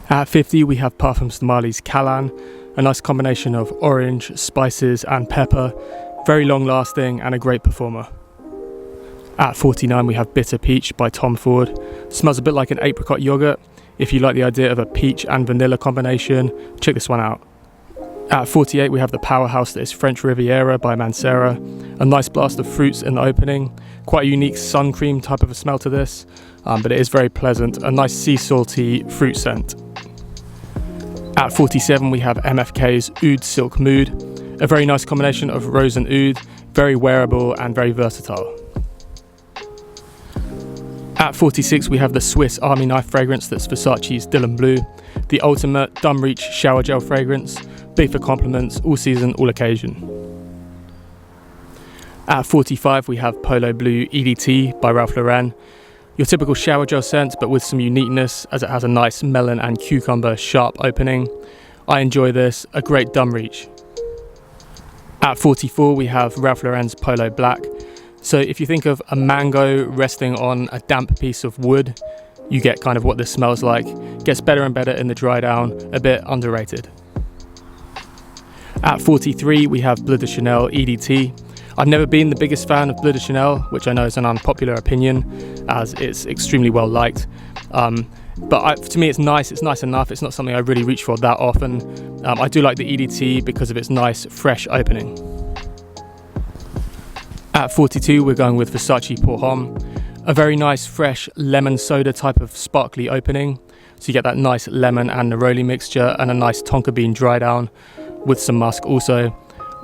At 50 we have Parfums De Marly's Guerlain, a nice combination of orange, spices and pepper, very long lasting and a great performer. At 49 we have Bitter Peach by Tom Ford. Smells a bit like an apricot yogurt. If you like the idea of a peach and vanilla combination, check this one out. At 48 we have the powerhouse that is French Riviera by Mancera. A nice blast of fruits in the opening. Quite a unique sun cream type of a smell to this, but it is very pleasant. A nice sea salty fruit scent. At 47 we have MFK's Oud Silk Mood. A very nice combination of rose and oud, very wearable and very versatile. At 46 we have the Swiss Army Knife fragrance that's Versace's Dylan Blue. The ultimate dumb reach shower gel fragrance, big for compliments, all season, all occasion. At 45 we have Polo Blue EDT by Ralph Lauren. Your typical shower gel scent, but with some uniqueness as it has a nice melon and cucumber sharp opening. I enjoy this, a great dumb reach. At 44 we have Ralph Lauren's Polo Black. So if you think of a mango resting on a damp piece of wood, you get kind of what this smells like. Gets better and better in the dry down, a bit underrated. At 43 we have Bleu de Chanel EDT. I've never been the biggest fan of Bleu de Chanel, which I know is an unpopular opinion, as it's extremely well liked. To me it's nice enough. It's not something I really reach for that often. I do like the EDT because of its nice, fresh opening. At 42 we're going with Versace Pour Homme. A very nice, fresh lemon soda type of sparkly opening. So you get that nice lemon and neroli mixture and a nice tonka bean dry down with some musk also.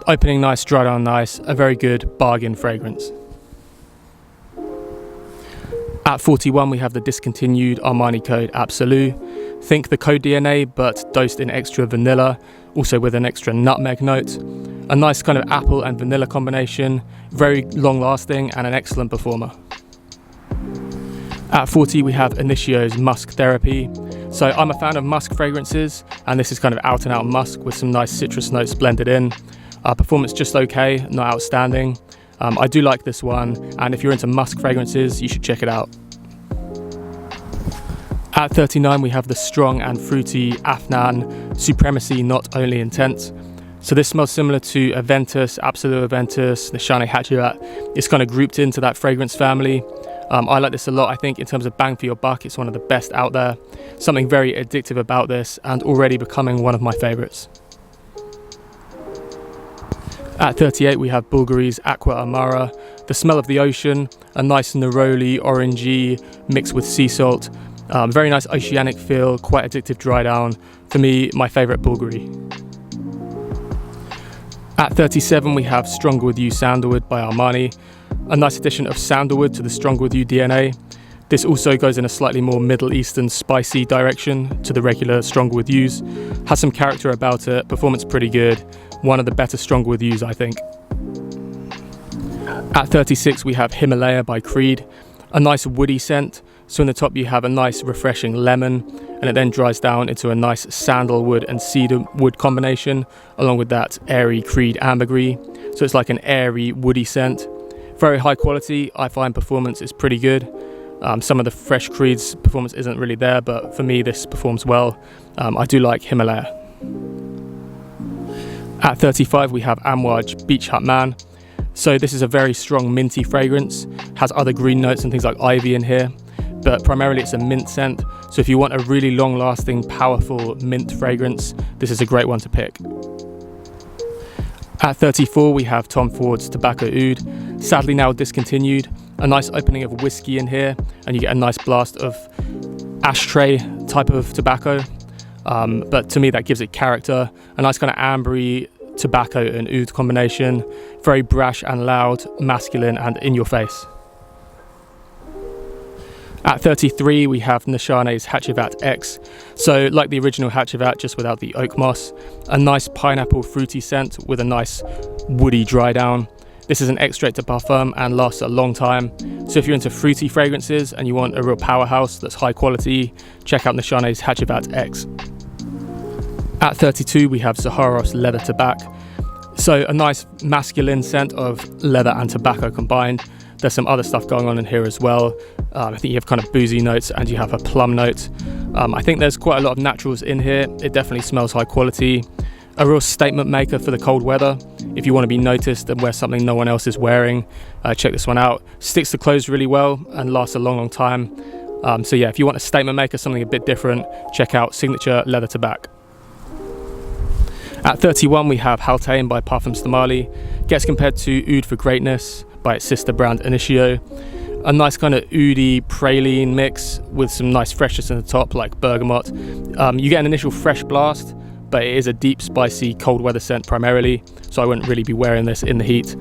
Opening nice, dry down nice, a very good bargain fragrance. At 41 we have the discontinued Armani code Absolue. Think the code DNA but dosed in extra vanilla, also with an extra nutmeg note. A nice kind of apple and vanilla combination, very long lasting and an excellent performer. At 40 we have Ingenious Musk Therapy. So I'm a fan of musk fragrances, and this is kind of out and out musk with some nice citrus notes blended in. Performance just okay, not outstanding. I do like this one, and if you're into musk fragrances, you should check it out. At 39 we have the strong and fruity Afnan Supremacy Not Only Intense. So this smells similar to Aventus, Absolute Aventus, the Shani Hatchirat. It's kind of grouped into that fragrance family. I like this a lot. I think in terms of bang for your buck, it's one of the best out there. Something very addictive about this, and already becoming one of my favourites. At 38 we have Bulgari's Aqua Amara. The smell of the ocean, a nice neroli, orangey, mixed with sea salt. Very nice oceanic feel, quite addictive dry down. For me, my favourite Bulgari. At 37 we have Stronger With You Sandalwood by Armani. A nice addition of sandalwood to the Stronger With You DNA. This also goes in a slightly more Middle Eastern spicy direction to the regular Stronger With Yous. Has some character about it, performance pretty good. One of the better Stronger With Yous, I think. At 36 we have Himalaya by Creed. A nice woody scent. So in the top you have a nice refreshing lemon, and it then dries down into a nice sandalwood and cedarwood combination, along with that airy Creed ambergris. So it's like an airy woody scent. Very high quality. I find performance is pretty good. Some of the fresh Creed's performance isn't really there, but for me this performs well. I do like Himalaya. At 35 we have Amouage Beach Hut Man. So this is a very strong minty fragrance. Has other green notes and things like ivy in here, but primarily it's a mint scent. So if you want a really long lasting, powerful mint fragrance, this is a great one to pick. At 34 we have Tom Ford's Tobacco Oud, sadly now discontinued. A nice opening of whiskey in here, and you get a nice blast of ashtray type of tobacco. But to me that gives it character. A nice kind of ambery tobacco and oud combination. Very brash and loud, masculine and in your face. At 33 we have Nishane's Hatchivat X. So like the original Hatchivat, just without the oak moss. A nice pineapple fruity scent with a nice woody dry down. This is an extrait de parfum and lasts a long time. So if you're into fruity fragrances and you want a real powerhouse that's high quality, check out Nishane's Hatchivat X. At 32 we have Zaharos Leather Tobacco. So a nice masculine scent of leather and tobacco combined. There's some other stuff going on in here as well. I think you have kind of boozy notes and you have a plum note. I think there's quite a lot of naturals in here. It definitely smells high quality. A real statement maker for the cold weather. If you want to be noticed and wear something no one else is wearing, check this one out. Sticks to clothes really well and lasts a long time. So yeah, if you want a statement maker, something a bit different, check out Signature Leather to Back. At 31 we have Havane by Parfums De Marly. Gets compared to Oud for Greatness by its sister brand Initio. A nice kind of oudy praline mix with some nice freshness in the top like bergamot. You get an initial fresh blast, but it is a deep, spicy, cold weather scent primarily, so I wouldn't really be wearing this in the heat.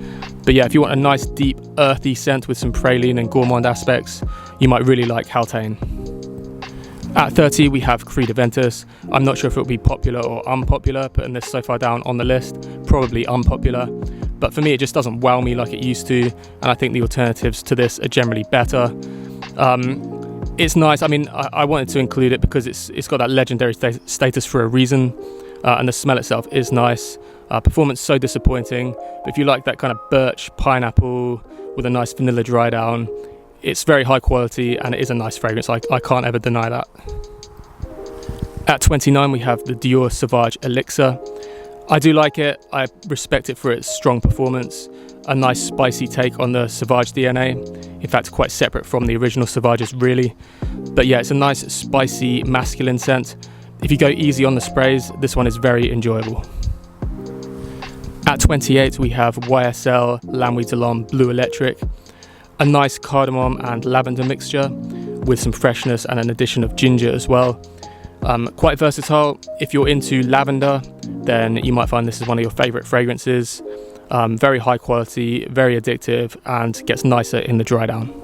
But yeah, if you want a nice, deep, earthy scent with some praline and gourmand aspects, you might really like Havane. At 30, we have Creed Aventus. I'm not sure if it will be popular or unpopular, putting this so far down on the list. Probably unpopular, but for me, it just doesn't wow me like it used to, and I think the alternatives to this are generally better. It's nice. I mean, I wanted to include it because it's got that legendary status for a reason. And the smell itself is nice. Performance so disappointing, but if you like that kind of birch pineapple with a nice vanilla dry down, it's very high quality and it is a nice fragrance. I can't ever deny that. At 29 we have the Dior Sauvage Elixir. I do like it. I respect it for its strong performance. A nice spicy take on the Sauvage DNA. In fact, quite separate from the original Sauvages really. But yeah, it's a nice spicy masculine scent. If you go easy on the sprays, this one is very enjoyable. At 28 we have YSL L'Amouille de l'Homme Blue Electric. A nice cardamom and lavender mixture with some freshness and an addition of ginger as well. Quite versatile. If you're into lavender, then you might find this is one of your favourite fragrances. Very high quality, very addictive, and gets nicer in the dry down.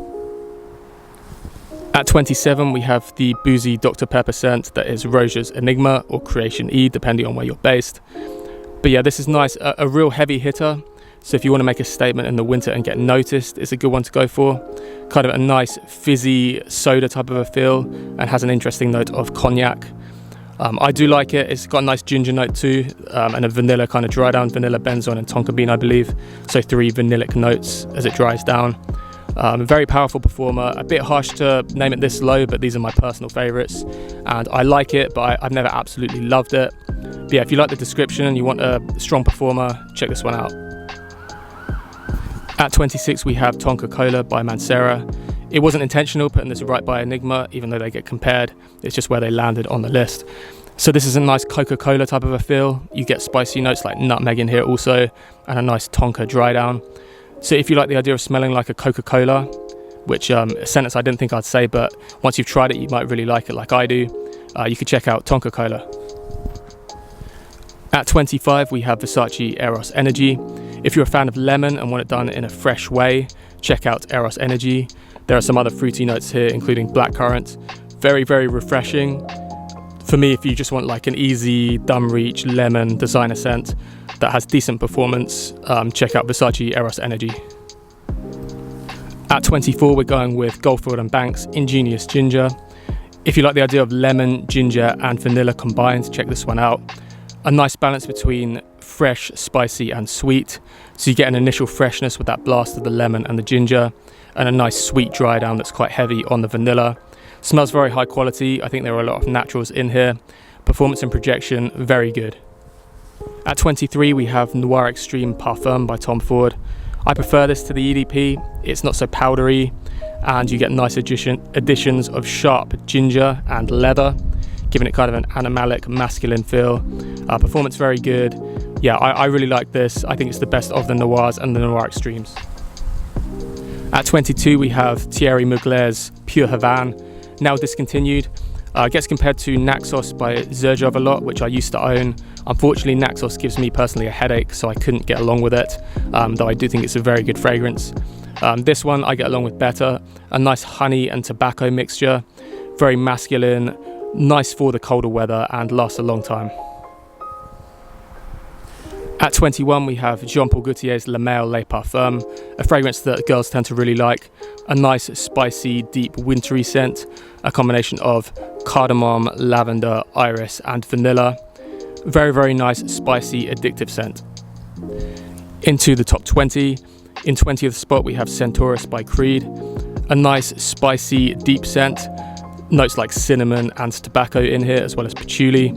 At 27 we have the boozy Dr. Pepper scent that is Roja's Enigma or Creation E, depending on where you're based. But yeah, this is nice, a real heavy hitter. So if you want to make a statement in the winter and get noticed, it's a good one to go for. Kind of a nice fizzy soda type of a feel and has an interesting note of cognac. I do like it. It's got a nice ginger note too, and a vanilla kind of dry down, vanilla benzoin and tonka bean I believe. So 3 vanillic notes as it dries down. Very powerful performer, a bit harsh to name it this low, but these are my personal favourites and I like it, but I've never absolutely loved it. But yeah, if you like the description and you want a strong performer, check this one out. At 26 we have Tonka Cola by Mancera. It wasn't intentional putting this right by Enigma, even though they get compared. It's just where they landed on the list. So this is a nice Coca-Cola type of a feel. You get spicy notes like nutmeg in here also, and a nice Tonka dry down. So if you like the idea of smelling like a Coca-Cola, which a sentence I didn't think I'd say, but once you've tried it, you might really like it like I do, you could check out Tonka Cola. At 25, we have Versace Eros Energy. If you're a fan of lemon and want it done in a fresh way, check out Eros Energy. There are some other fruity notes here, including blackcurrant. Very, very refreshing. For me, if you just want like an easy, dumb reach lemon designer scent that has decent performance, check out Versace Eros Energy. At 24, we're going with Goldfield and Banks Ingenious Ginger. If you like the idea of lemon, ginger and vanilla combined, check this one out. A nice balance between fresh, spicy and sweet. So you get an initial freshness with that blast of the lemon and the ginger, and a nice sweet dry down that's quite heavy on the vanilla. Smells very high quality. I think there are a lot of naturals in here. Performance and projection, very good. At 23, we have Noir Extreme Parfum by Tom Ford. I prefer this to the EDP. It's not so powdery, and you get nice additions of sharp ginger and leather, giving it kind of an animalic, masculine feel. Performance very good. Yeah, I really like this. I think it's the best of the Noirs and the Noir Extremes. At 22, we have Thierry Mugler's Pure Havane, now discontinued. Gets compared to Naxos by Xerjov a lot, which I used to own. Unfortunately, Naxos gives me personally a headache, so I couldn't get along with it, though I do think it's a very good fragrance. This one I get along with better. A nice honey and tobacco mixture, very masculine, nice for the colder weather and lasts a long time. At 21, we have Jean-Paul Gaultier's Le Male Les Parfums, a fragrance that girls tend to really like. A nice, spicy, deep, wintry scent, a combination of cardamom, lavender, iris, and vanilla. Very, very nice, spicy, addictive scent. Into the top 20, In 20th spot we have Centaurus by Creed, a nice spicy deep scent, notes like cinnamon and tobacco in here as well as patchouli.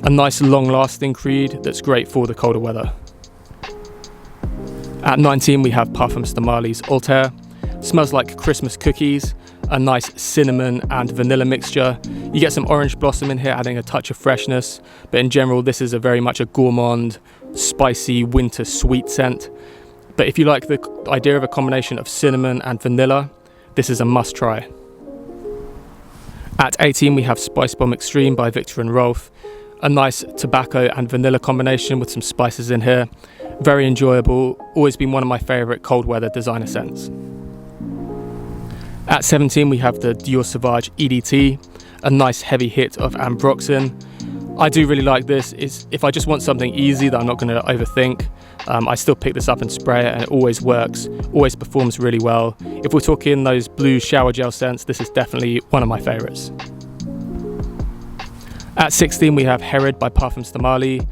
A nice long lasting Creed that's great for the colder weather. At 19 we have Parfums De Marly's Althair, smells like Christmas cookies, a nice cinnamon and vanilla mixture. You get some orange blossom in here adding a touch of freshness, but in general this is very much a gourmand, spicy winter sweet scent. But if you like the idea of a combination of cinnamon and vanilla, this is a must try. At 18 we have Spicebomb Extreme by Viktor & Rolf, a nice tobacco and vanilla combination with some spices in here. Very enjoyable, always been one of my favourite cold weather designer scents. At 17 we have the Dior Sauvage EDT, a nice heavy hit of ambroxan. I do really like this. If I just want something easy that I'm not going to overthink, I still pick this up and spray it, and it always works, always performs really well. If we're talking those blue shower gel scents, this is definitely one of my favourites. At 16 we have Herod by Parfums De Marly.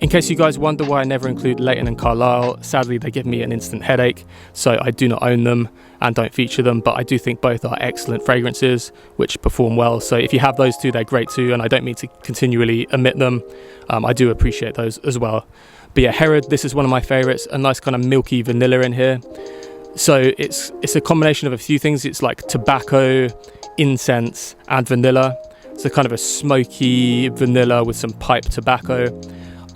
In case you guys wonder why I never include Layton and Carlisle, sadly they give me an instant headache, so I do not own them and don't feature them, but I do think both are excellent fragrances which perform well. So if you have those two, they're great too, and I don't mean to continually omit them. I do appreciate those as well. But yeah, Herod, this is one of my favourites, a nice kind of milky vanilla in here. So it's a combination of a few things. It's like tobacco, incense and vanilla. So kind of a smoky vanilla with some pipe tobacco.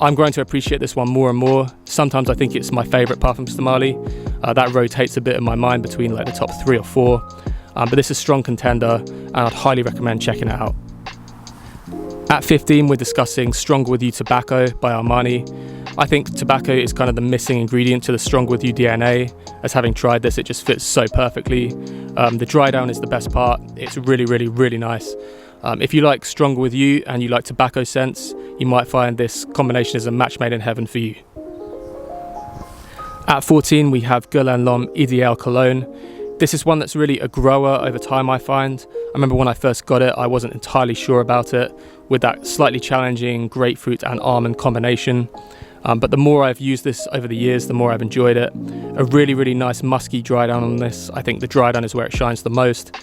I'm growing to appreciate this one more and more. Sometimes I think it's my favourite Parfums De Marly. That rotates a bit in my mind between like the top 3 or 4. But this is a strong contender and I'd highly recommend checking it out. At 15 we're discussing Stronger With You Tobacco by Armani. I think tobacco is kind of the missing ingredient to the Stronger With You DNA. As having tried this, it just fits so perfectly. The dry down is the best part. It's really, really, really nice. If you like Stronger With You and you like tobacco scents, you might find this combination is a match made in heaven for you. At 14 we have Guerlain L'Homme Ideal Cologne. This is one that's really a grower over time, I find. I remember when I first got it, I wasn't entirely sure about it, with that slightly challenging grapefruit and almond combination. But the more I've used this over the years, the more I've enjoyed it. A really, really nice musky dry down on this. I think the dry down is where it shines the most.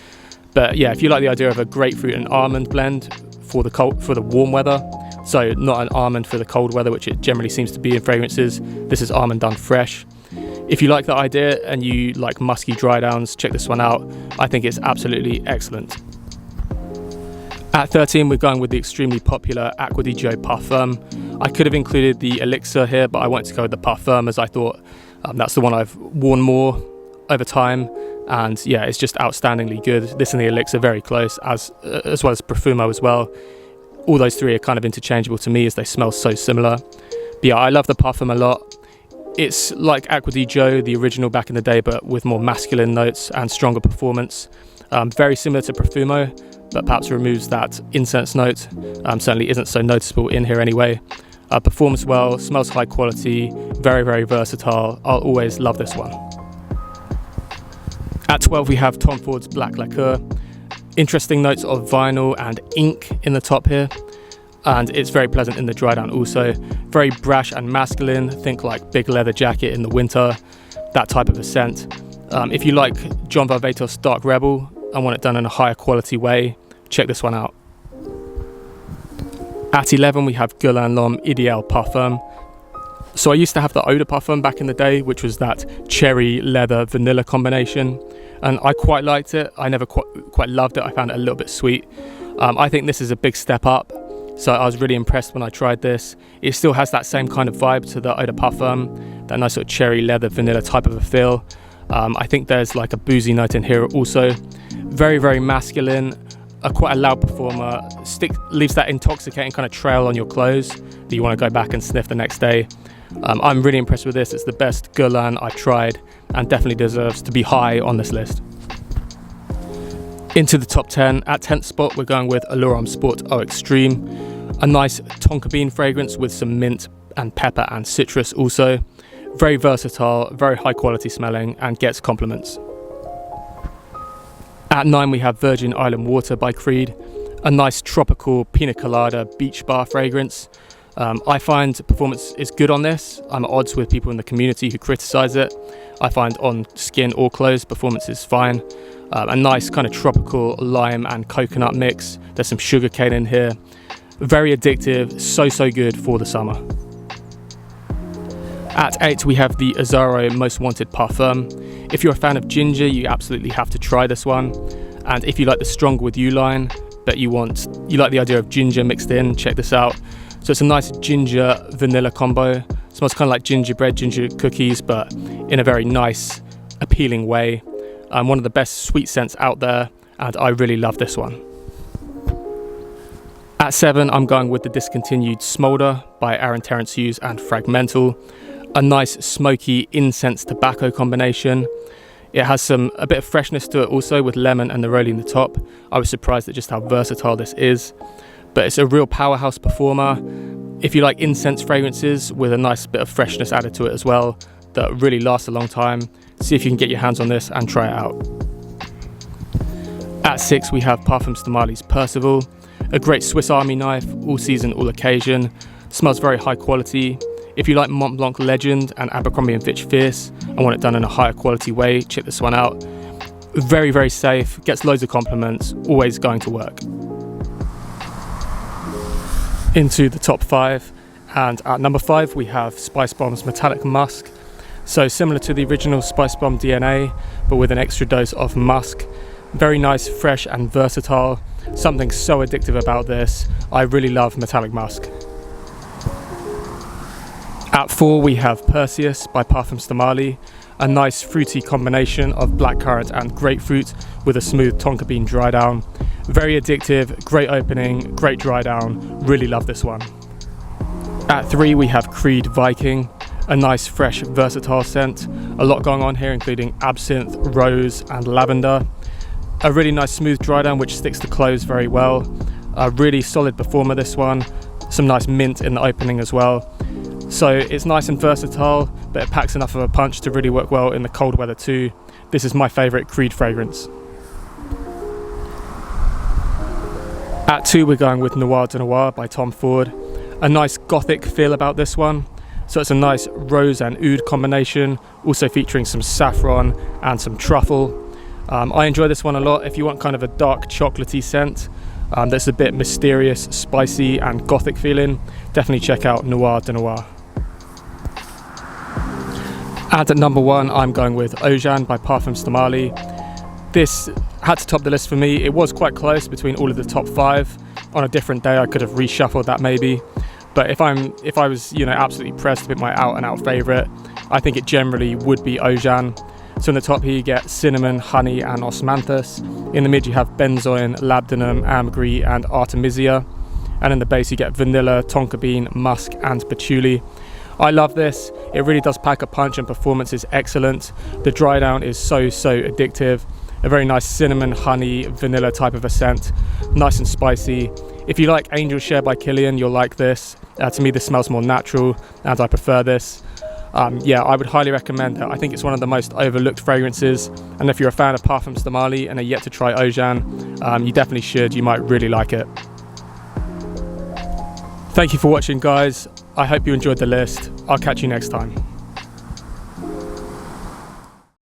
But yeah, if you like the idea of a grapefruit and almond blend for the warm weather, so not an almond for the cold weather, which it generally seems to be in fragrances, this is almond done fresh. If you like that idea and you like musky dry downs, check this one out. I think it's absolutely excellent. At 13 we're going with the extremely popular Acqua Di Gio Perfume. I could have included the Elixir here, but I wanted to go with the Parfum as I thought that's the one I've worn more over time. And yeah, it's just outstandingly good. This and the Elixir very close, as well as Profumo as well. All those three are kind of interchangeable to me as they smell so similar. But yeah, I love the Parfum a lot. It's like Acqua Di Gio, the original back in the day, but with more masculine notes and stronger performance. Very similar to Profumo, but perhaps removes that incense note. Certainly isn't so noticeable in here anyway. Performs well, smells high quality, very, very versatile. I'll always love this one. At 12 we have Tom Ford's Black Lacquer. Interesting notes of vinyl and ink in the top here, and it's very pleasant in the dry down also. Very brash and masculine, think like big leather jacket in the winter, that type of a scent. If you like John Varvatos' Dark Rebel and want it done in a higher quality way, check this one out. At 11 we have Guerlain L'Homme Ideal Parfum. So I used to have the Eau de Parfum back in the day, which was that cherry, leather, vanilla combination, and I quite liked it. I never quite loved it. I found it a little bit sweet. I think this is a big step up, so I was really impressed when I tried this. It still has that same kind of vibe to the Eau de Parfum, that nice sort of cherry, leather, vanilla type of a feel. I think there's like a boozy note in here also. Very, very masculine, quite a loud performer. Leaves that intoxicating kind of trail on your clothes that you want to go back and sniff the next day. I'm really impressed with this. It's the best Guerlain I've tried and definitely deserves to be high on this list. Into the top 10, at 10th spot we're going with Allure Homme Sport Eau Extreme, a nice tonka bean fragrance with some mint and pepper and citrus also. Very versatile, very high quality smelling and gets compliments. At 9 we have Virgin Island Water by Creed, a nice tropical pina colada beach bar fragrance. I find performance is good on this. I'm at odds with people in the community who criticise it. I find on skin or clothes, performance is fine. A nice kind of tropical lime and coconut mix. There's some sugarcane in here. Very addictive, so good for the summer. At 8 we have the Azzaro Most Wanted Parfum. If you're a fan of ginger, you absolutely have to try this one. And if you like the Stronger With You line, but you like the idea of ginger mixed in, check this out. So it's a nice ginger vanilla combo. Smells kind of like gingerbread, ginger cookies, but in a very nice, appealing way. One of the best sweet scents out there, and I really love this one. At 7, I'm going with the discontinued Smoulder by Terence Hughes and Fragmental. A nice smoky incense tobacco combination. It has a bit of freshness to it also, with lemon and neroli in the top. I was surprised at just how versatile this is. But it's a real powerhouse performer. If you like incense fragrances with a nice bit of freshness added to it as well, that really lasts a long time, see if you can get your hands on this and try it out. At 6 we have Parfums De Marly's Percival. A great Swiss Army knife, all season, all occasion. Smells very high quality. If you like Mont Blanc Legend and Abercrombie & Fitch Fierce and want it done in a higher quality way, check this one out. Very safe, gets loads of compliments, always going to work. Into the top 5, and at number 5 we have Spicebomb's Metallic Musk. So similar to the original Spicebomb DNA, but with an extra dose of musk. Very nice, fresh and versatile. Something so addictive about this. I really love Metallic Musk. At 4 we have Perseus by Parfums De Marly. A nice fruity combination of blackcurrant and grapefruit with a smooth tonka bean dry down. Very addictive, great opening, great dry down. Really love this one. At 3 we have Creed Viking. A nice, fresh, versatile scent. A lot going on here, including absinthe, rose and lavender. A really nice smooth dry down which sticks to clothes very well. A really solid performer, this one. Some nice mint in the opening as well. So it's nice and versatile, but it packs enough of a punch to really work well in the cold weather too. This is my favourite Creed fragrance. At 2 we're going with Noir de Noir by Tom Ford. A nice gothic feel about this one. So it's a nice rose and oud combination, also featuring some saffron and some truffle. I enjoy this one a lot. If you want kind of a dark chocolatey scent that's a bit mysterious, spicy and gothic feeling, definitely check out Noir de Noir. And at number 1 I'm going with Oajan by Parfums De Marly. This had to top the list for me. It was quite close between all of the top 5. On a different day I could have reshuffled that maybe. But if I was absolutely pressed to pick my out and out favourite, I think it generally would be Oajan. So in the top here you get cinnamon, honey and osmanthus. In the mid you have benzoin, labdanum, ambergris and artemisia. And in the base you get vanilla, tonka bean, musk and patchouli. I love this. It really does pack a punch and performance is excellent. The dry down is so addictive. A very nice cinnamon, honey, vanilla type of a scent. Nice and spicy. If you like Angel Share by Kilian, you'll like this. To me this smells more natural and I prefer this. Yeah, I would highly recommend it. I think it's one of the most overlooked fragrances, and if you're a fan of Parfums De Marly and are yet to try Oajan, you definitely should. You might really like it. Thank you for watching, guys. I hope you enjoyed the list. I'll catch you next time.